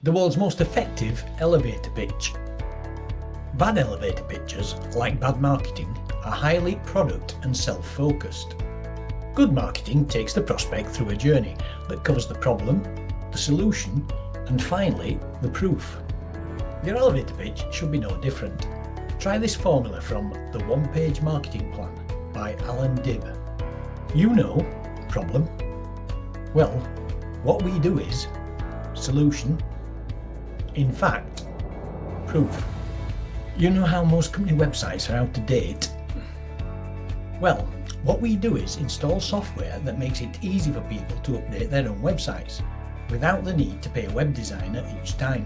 The world's most effective elevator pitch. Bad elevator pitches, like bad marketing, are highly product and self-focused. Good marketing takes the prospect through a journey that covers the problem, the solution, and finally, the proof. Your elevator pitch should be no different. Try this formula from The One-Page Marketing Plan by Allan Dib. You know, problem. Well, what we do is solution. In fact, proof. You know how most company websites are out of date? Well, what we do is install software that makes it easy for people to update their own websites without the need to pay a web designer each time.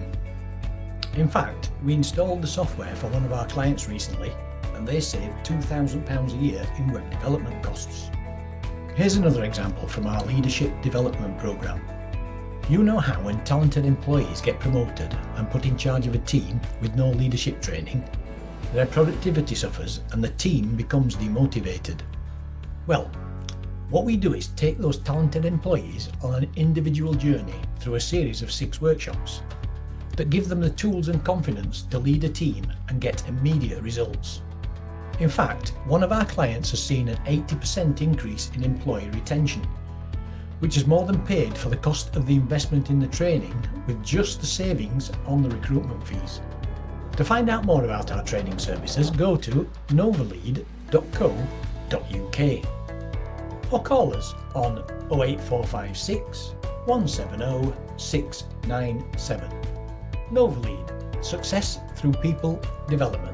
In fact, we installed the software for one of our clients recently and they saved £2,000 a year in web development costs. Here's another example from our leadership development program. You know how when talented employees get promoted and put in charge of a team with no leadership training, their productivity suffers and the team becomes demotivated. Well, what we do is take those talented employees on an individual journey through a series of 6 workshops that give them the tools and confidence to lead a team and get immediate results. In fact, one of our clients has seen an 80% increase in employee retention, which has more than paid for the cost of the investment in the training with just the savings on the recruitment fees. To find out more about our training services, go to novalead.co.uk or call us on 08456 170 697. Novalead, success through people development.